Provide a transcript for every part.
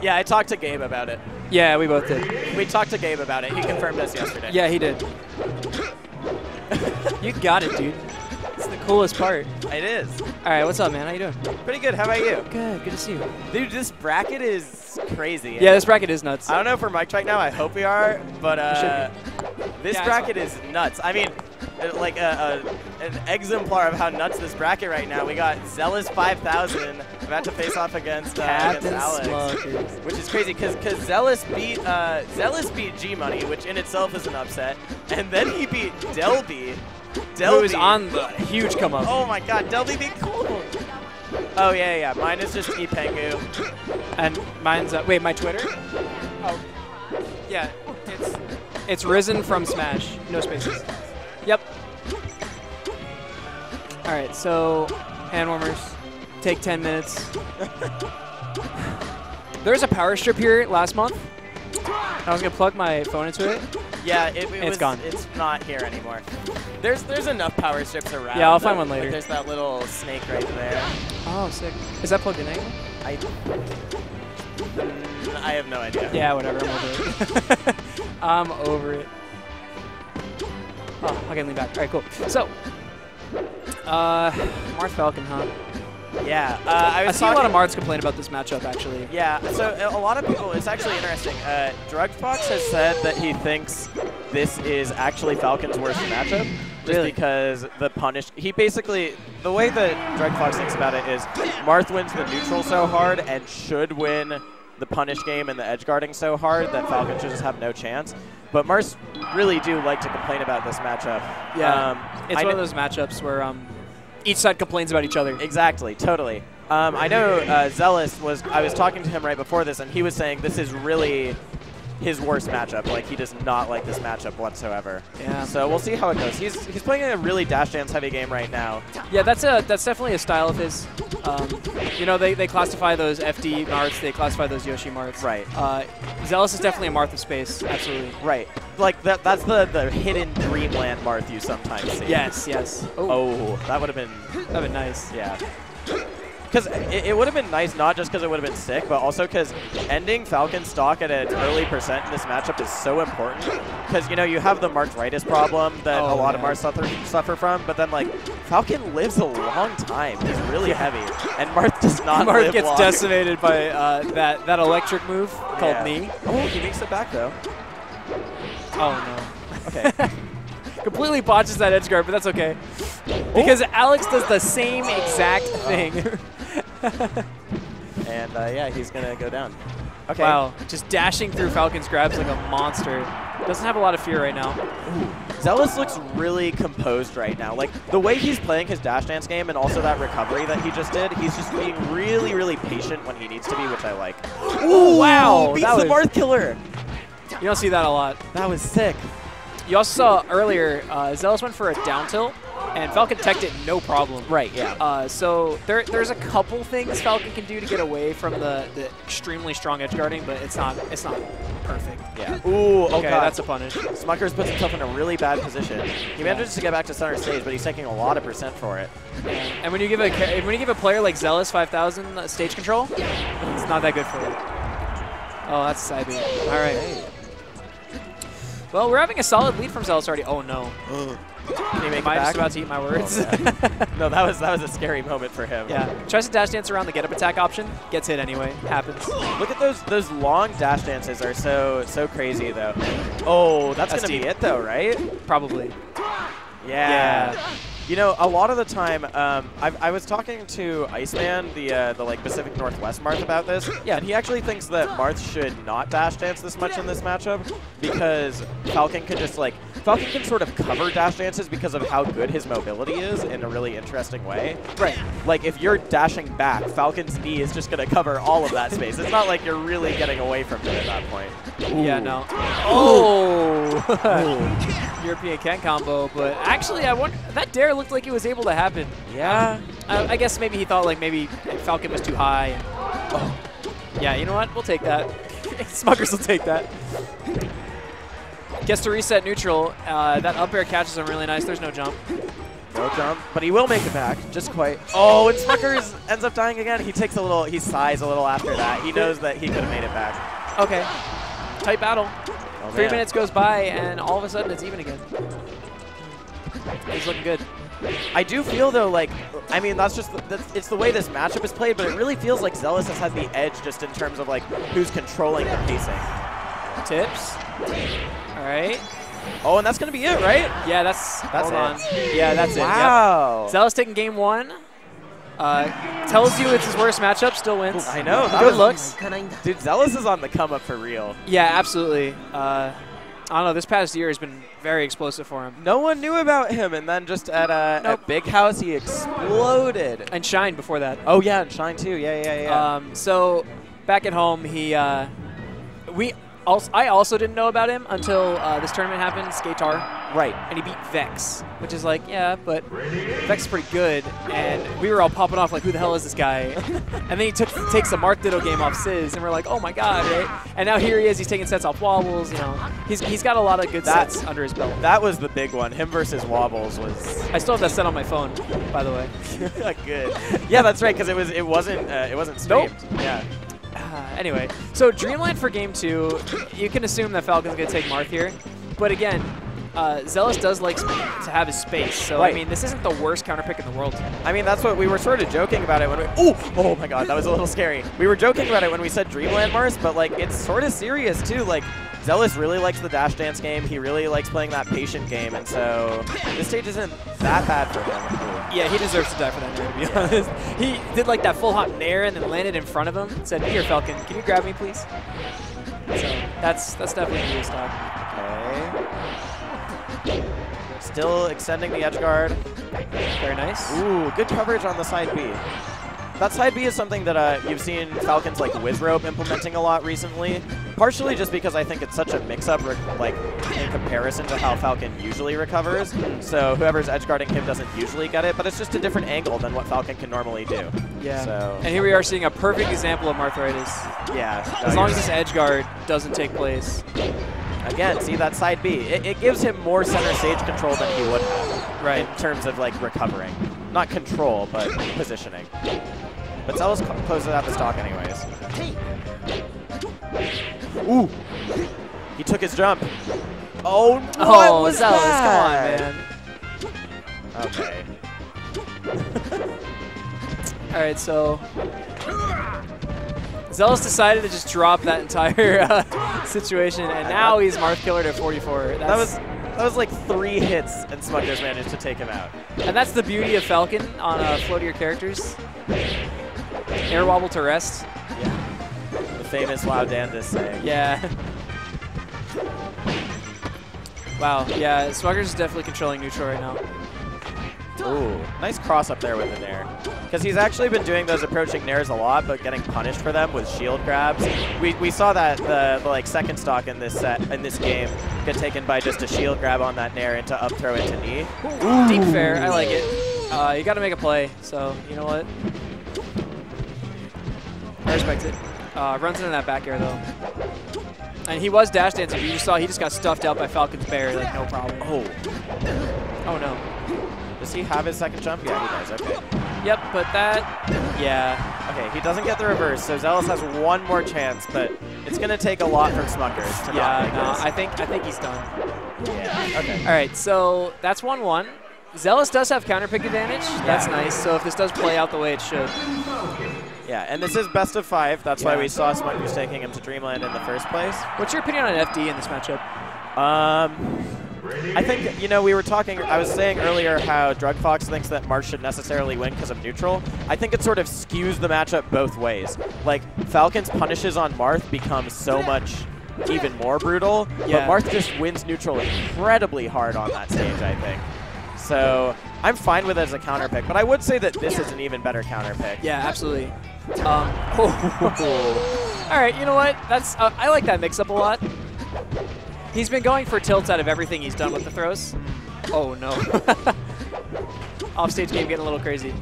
Yeah, I talked to Gabe about it. Yeah, we both did. We talked to Gabe about it. He confirmed us yesterday. Yeah, he did. You got it, dude. It's the coolest part. It is. All right, what's up, man? How you doing? Pretty good. How about you? Good. Good to see you. Dude, this bracket is crazy. Yeah, this bracket is nuts. I don't know if we're mic'd right now. I hope we are. But this bracket is nuts. I mean, like an exemplar of how nuts this bracket right now. We got Zealous5000 about to face off against Alex, Smuckers. which is crazy because Zealous beat G Money, which in itself is an upset, and then he beat Delby. Who is on the huge come up. Oh my God, Delby beat Cool. Oh yeah. Mine is just Epengu. And mine's wait, my Twitter? Oh, yeah. It's Risen from Smash. No spaces. Yep. All right, so hand warmers take 10 minutes. There's a power strip here last month. I was gonna plug my phone into it. Yeah, it's gone. It's not here anymore. There's enough power strips around. Yeah, I'll find one later. Like there's that little snake right there. Oh, sick. Is that plugged in anymore? I have no idea. Yeah, whatever. I'm over it. I'm over it. Oh, I can lean back. All right, cool. So, Marth Falcon, huh? Yeah, I see a lot of Marths complain about this matchup, actually. Yeah, so a lot of people, it's actually interesting. Druggedfox has said that he thinks this is actually Falcon's worst matchup. Just because the punish, he basically, the way that Druggedfox thinks about it is Marth wins the neutral so hard and should win the punish game and the edge guarding so hard that Falcon should just have no chance. But Marths really do like to complain about this matchup. Yeah, it's one of those matchups where each side complains about each other. Exactly, totally. I know Zealous I was talking to him right before this, and he was saying this is really his worst matchup. Like, he does not like this matchup whatsoever. Yeah. So we'll see how it goes. He's playing a really dash dance heavy game right now. Yeah, that's definitely a style of his. You know, they classify those FD Marths, they classify those Yoshi Marths. Right. Zealous is definitely a Marth of space, absolutely. Right. Like, that's the hidden dreamland Marth you sometimes see. Yes, yes. Oh, that would have been nice. Yeah. Because it would have been nice, not just because it would have been sick, but also because ending Falcon's stock at an early percent in this matchup is so important. Because, you know, you have the Marthritis problem that a lot of Marths suffer from, but then, like, Falcon lives a long time. He's really heavy, and Marth does not live Marth gets long. decimated by that electric move called knee. Oh, he makes it back, though. Oh, no. Okay. Completely botches that edge guard, but that's okay. Because Alex does the same exact thing. And, yeah, he's going to go down. Okay. Wow, just dashing through Falcon's grabs like a monster. Doesn't have a lot of fear right now. Ooh. Zealous looks really composed right now. Like, the way he's playing his dash dance game and also that recovery that he just did, he's just being really, really patient when he needs to be, which I like. Ooh, wow. Beats the Marth killer. You don't see that a lot. That was sick. You also saw earlier, Zealous went for a down tilt, and Falcon teched it no problem. Right, yeah. So there's a couple things Falcon can do to get away from the extremely strong edge guarding, but it's not perfect. Yeah. Ooh, okay, that's a punish. Smuckers puts himself in a really bad position. He manages to get back to center stage, but he's taking a lot of percent for it. And when you give a player like Zealous5000 stage control, it's not that good for it. Oh, that's side B. All right. Hey. Well, we're having a solid lead from Zealous already. Oh no. Can he make Am I it back? just about to eat my words? Oh, yeah. No, that was a scary moment for him. Yeah. Tries to dash dance around the get up attack option. Gets hit anyway. Happens. Look at those long dash dances are so crazy though. Oh, that's gonna be it though, right? Probably. Yeah. You know, a lot of the time, I was talking to Iceman, the like Pacific Northwest Marth about this. Yeah. And he actually thinks that Marth should not dash dance this much in this matchup because Falcon can just Falcon can sort of cover dash dances because of how good his mobility is in a really interesting way. Right. Like, if you're dashing back, Falcon's knee is just going to cover all of that space. It's not like you're really getting away from it at that point. Ooh. Yeah, no. Oh! European Ken combo, but actually, I wonder, that dare looked like it was able to happen. Yeah. I guess maybe he thought like maybe Falcon was too high. And, yeah, you know what? We'll take that. Smuckers will take that. Gets to reset neutral. That up air catches him really nice. There's no jump. No jump, but he will make it back. Just quite. Oh, and Smuckers ends up dying again. He takes a little, he sighs a little after that. He knows that he could have made it back. Okay. Tight battle. Oh, 3 minutes goes by, and all of a sudden it's even again. He's looking good. I do feel, though, like, I mean, it's the way this matchup is played, but it really feels like Zealous has had the edge just in terms of, like, who's controlling the pacing. Tips. All right. Oh, and that's going to be it, right? Yeah, that's hold it. on. Yeah, that's Wow. it. Yep. Zealous taking game 1. Tells you it's his worst matchup, still wins. I know. Good looks. Dude, Zealous is on the come up for real. Yeah, absolutely. I don't know, this past year has been very explosive for him. No one knew about him, and then just at Big House, he exploded. And Shine before that. Oh, yeah, and Shine too. Yeah. So back at home, I also didn't know about him until this tournament happened, Skatar. Right. And he beat Vex, which is like, yeah, but Vex is pretty good. And we were all popping off like, who the hell is this guy? And then he takes a Marth Ditto game off Sizz, and we're like, oh my god, right? And now here he is, he's taking sets off Wobbles, you know. He's got a lot of good sets under his belt. That was the big one. Him versus Wobbles was... I still have that set on my phone, by the way. Good. Yeah, that's right, because it wasn't streamed. Nope. Yeah. Anyway, so Dreamland for game 2, you can assume that Falcon's going to take Marth here. But again, Zealous does like to have his space. So, right. I mean, this isn't the worst counter pick in the world. I mean, that's what we were sort of joking about it when we... Oh my god, that was a little scary. We were joking about it when we said Dreamland Marth, but, like, it's sort of serious, too. Like, Zealous really likes the dash dance game. He really likes playing that patient game, and so this stage isn't that bad for him. Yeah, he deserves to die for that, to be honest. He did like that full hop nair and then landed in front of him. Said, "Here, Falcon, can you grab me, please?" So that's definitely a real stop. Okay. Still extending the edge guard. Very nice. Ooh, good coverage on the side B. That side B is something that you've seen Falcon's like whiz rope implementing a lot recently. Partially just because I think it's such a mix-up, like in comparison to how Falcon usually recovers. So whoever's edge guarding him doesn't usually get it, but it's just a different angle than what Falcon can normally do. Yeah. So. And here we are seeing a perfect example of Marthritis. Yeah. As long as this edge guard doesn't take place. Again, see that side B. It gives him more center stage control than he would have. Right. In terms of like recovering. Not control, but positioning. But Zealous closes out the stock anyways. Ooh! He took his jump. Oh, what was Zealous, that? come on, man. Okay. All right, so Zealous decided to just drop that entire situation, and now he's Marth Killered at 44. That was like 3 hits, and Smuckers managed to take him out. And that's the beauty of Falcon on floatier characters. Air wobble to rest. Yeah. The famous Wow Dandis saying. Yeah. Wow. Yeah, Smuckers is definitely controlling neutral right now. Ooh, nice cross up there with the nair. Because he's actually been doing those approaching nairs a lot, but getting punished for them with shield grabs. We saw that the like second stock in this game get taken by just a shield grab on that nair into up throw into knee. Ooh. Deep fair, I like it. You got to make a play, so you know what? I respect it. Runs into that back air though. And he was dash dancing, but you just saw he just got stuffed out by Falcon's bear, like no problem. Oh no. Does he have his second jump? Yeah, he does. Okay. Yep, but that, yeah. Okay, he doesn't get the reverse, so Zealous has one more chance, but it's gonna take a lot from Smuckers to not make this. I think he's done. Yeah. Okay. All right, so that's 1-1. Zealous does have counter pick advantage. That's nice. So if this does play out the way it should. Yeah, and this is best of 5. That's why we saw Smuckers taking him to Dreamland in the first place. What's your opinion on FD in this matchup? I think, you know, we were talking, I was saying earlier how Drug Fox thinks that Marth should necessarily win because of neutral. I think it sort of skews the matchup both ways. Like, Falcon's punishes on Marth become so much even more brutal, but Marth just wins neutral incredibly hard on that stage, I think. So I'm fine with it as a counter pick, but I would say that this is an even better counter pick. Yeah, absolutely. All right, you know what? That's I like that mix-up a lot. He's been going for tilts out of everything he's done with the throws. Oh, no. Offstage game getting a little crazy.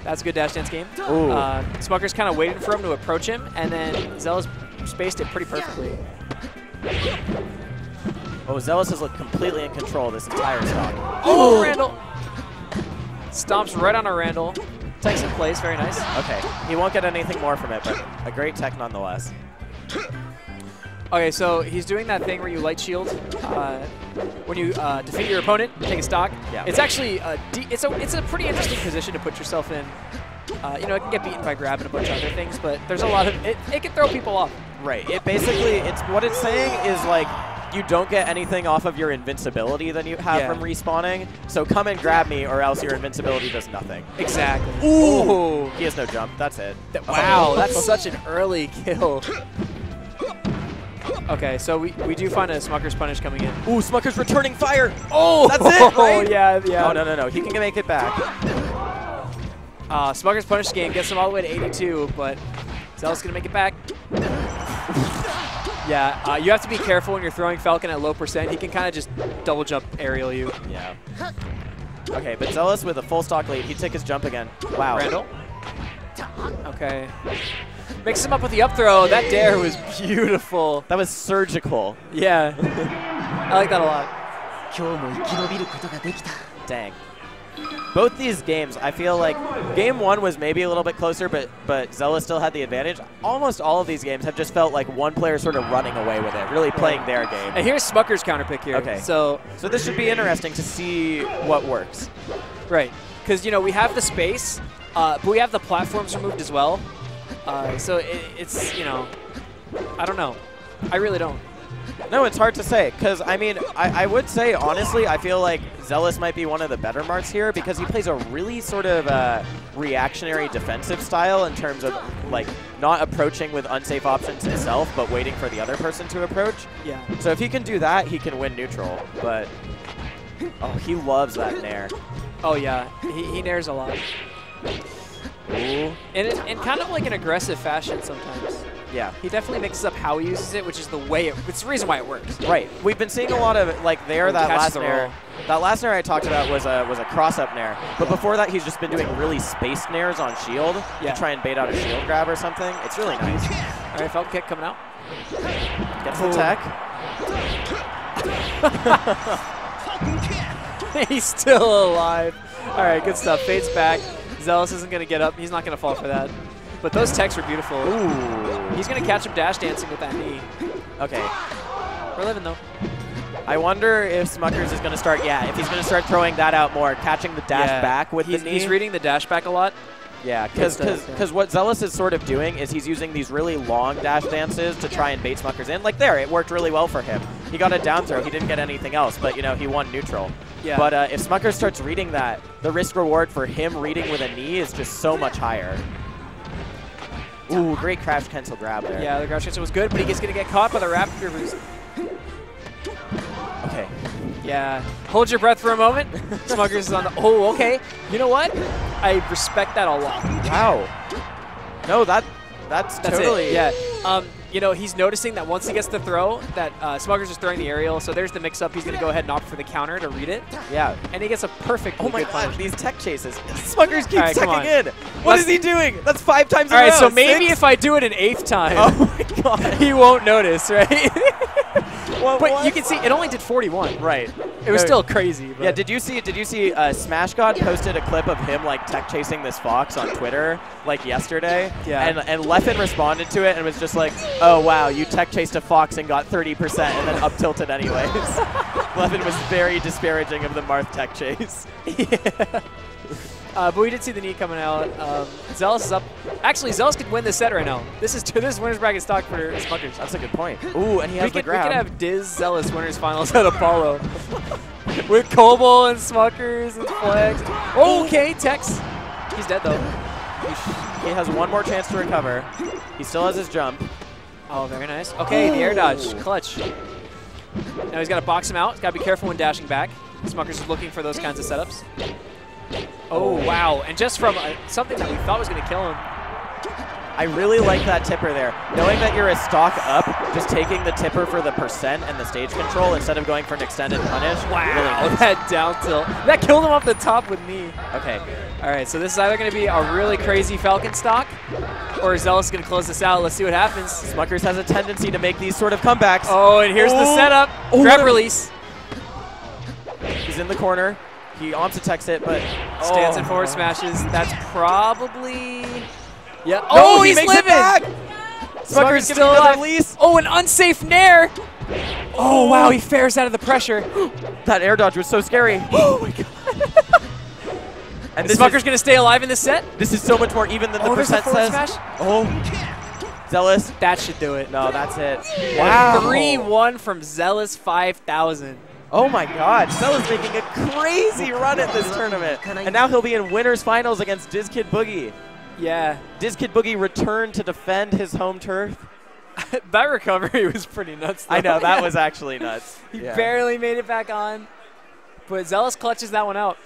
That's a good dash dance game. Smuckers kind of waited for him to approach him, and then Zealous spaced it pretty perfectly. Oh, Zealous has looked completely in control this entire stock. Oh, Randall! Stomps right on a Randall. Tech's in place, very nice. Okay, he won't get anything more from it, but a great tech nonetheless. Okay, so he's doing that thing where you light shield when you defeat your opponent, take a stock. Yeah. It's actually it's a pretty interesting position to put yourself in. You know, it can get beaten by grab and a bunch of other things, but there's a lot of it can throw people off. Right. It basically what it's saying is like you don't get anything off of your invincibility that you have from respawning. So come and grab me, or else your invincibility does nothing. Exactly. Ooh. He has no jump. That's it. Wow, that's such an early kill. Okay, so we do find a Smuckers punish coming in. Ooh, Smuckers returning fire. Oh, that's it, right? Yeah. No. He can make it back. Smuckers punish game gets him all the way to 82, but Zealous gonna make it back. Yeah, you have to be careful when you're throwing Falcon at low %. He can kind of just double jump aerial you. Yeah. Okay, but Zealous with a full stock lead. He took his jump again. Wow. Randall. Okay. Mix him up with the up throw. That dare was beautiful. That was surgical. Yeah. I like that a lot. Dang. Both these games, I feel like game 1 was maybe a little bit closer, but Zealous still had the advantage. Almost all of these games have just felt like one player sort of running away with it, really playing their game. And here's Smuckers' counter pick here. Okay. So this should be interesting to see what works. Right. Because, you know, we have the space, but we have the platforms removed as well. So it's, you know, I don't know. I really don't. No, it's hard to say, because, I mean, I would say, honestly, I feel like Zealous might be one of the better marks here, because he plays a really sort of reactionary defensive style in terms of, like, not approaching with unsafe options himself, but waiting for the other person to approach. Yeah. So if he can do that, he can win neutral, but, oh, he loves that nair. Oh, yeah. He nairs a lot. Ooh. In kind of like an aggressive fashion sometimes. Yeah. He definitely mixes up how he uses it, which is the way it's the reason why it works. Right. We've been seeing a lot of like that last nair. That last nair I talked about was a cross-up nair. But before that, he's just been doing really spaced nairs on shield to try and bait out a shield grab or something. It's really nice. All right, Falcon kick coming out. Gets the tech. He's still alive. All right, good stuff. Fades back. Zealous isn't going to get up. He's not going to fall for that. But those techs were beautiful. Ooh. He's going to catch him dash dancing with that knee. Okay. We're living, though. I wonder if Smuckers is going to start, if he's going to start throwing that out more, catching the dash back with the knee. He's reading the dash back a lot. Yeah, because what Zealous is sort of doing is he's using these really long dash dances to try and bait Smuckers in. Like there, it worked really well for him. He got a down throw. He didn't get anything else, but, you know, he won neutral. Yeah. But if Smuckers starts reading that, the risk reward for him reading with a knee is just so much higher. Ooh, great crash cancel grab there. Yeah, the crash cancel was good, but he's going to get caught by the rapid boost. Okay. Yeah. Hold your breath for a moment. Smuckers is on the... Oh, okay. You know what? I respect that a lot. Wow. No, that's totally... It. Yeah. You know, he's noticing that once he gets the throw, that Smuckers is throwing the aerial, so there's the mix-up. He's going to go ahead and opt for the counter to read it. Yeah. And he gets a perfect Oh my god, these tech chases. Smuckers keeps teching in. What is he doing? That's 5 times in a row. All right, so maybe if I do it an 8th time, oh my god, he won't notice, right? But you can see it only did 41. Right. It was still crazy. But. Yeah. Did you see Smash God posted a clip of him like tech chasing this fox on Twitter like yesterday? Yeah. And Leffen responded to it and was just like, "Oh wow, you tech chased a fox and got 30% and then up tilted anyways." Leffen was very disparaging of the Marth tech chase. Yeah. But we did see the knee coming out. Zealous is up. Actually, Zealous could win this set right now. This is winners bracket stock for Smuckers. That's a good point. Ooh, and he has the grab. We could have Diz Zealous winners finals at Apollo with Kobo and Smuckers and Flex. Oh, okay, Tex. He's dead though. He has one more chance to recover. He still has his jump. Oh, very nice. Okay, the air dodge, clutch. Now he's got to box him out. He's got to be careful when dashing back. Smuckers is looking for those kinds of setups. Oh, wow. And just from something that we thought was going to kill him. I really like that tipper there. Knowing that you're a stock up, just taking the tipper for the percent and the stage control instead of going for an extended punish. Wow, really nice. that down tilt. That killed him off the top with me. Okay. All right, so this is either going to be a really crazy Falcon stock or Zealous is going to close this out. Let's see what happens. Smuckers has a tendency to make these sort of comebacks. Oh, and here's the setup. Grab release. He's in the corner. He arms attacks it, but stands and forward smashes. That's probably... Yeah. Oh, he's makes living. It back. Smuckers still alive. Oh, an unsafe nair. Oh, wow, he fares out of the pressure. That air dodge was so scary. Oh, my God. And Smuckers going to stay alive in this set? This is so much more even than the percent says. Smash? Oh, Zealous. That should do it. No, that's it. Wow. 3-1 from Zealous5000. Oh my God, Zealous making a crazy run at this tournament. And now he'll be in winners finals against DizKid Boogie. Yeah. DizKid Boogie returned to defend his home turf. That recovery was pretty nuts, though. I know, that was actually nuts. He barely made it back on. But Zealous clutches that one out.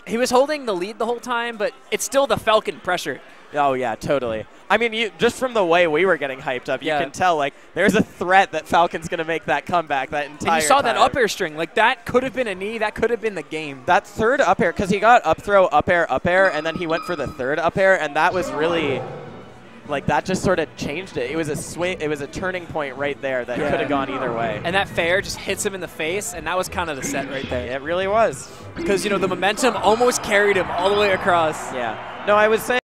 He was holding the lead the whole time, but it's still the Falcon pressure. Oh, yeah, totally. I mean, just from the way we were getting hyped up, you can tell, like, there's a threat that Falcon's going to make that comeback that entire time. And you saw that up air string. Like, that could have been a knee. That could have been the game. That third up air, because he got up throw, up air, and then he went for the third up air, and that was really, like, that just sort of changed it. It was a swing. It was a turning point right there that could have gone either way. And that fair just hits him in the face, and that was kind of the set right there. It really was. Because, you know, the momentum almost carried him all the way across. Yeah. No, I was saying.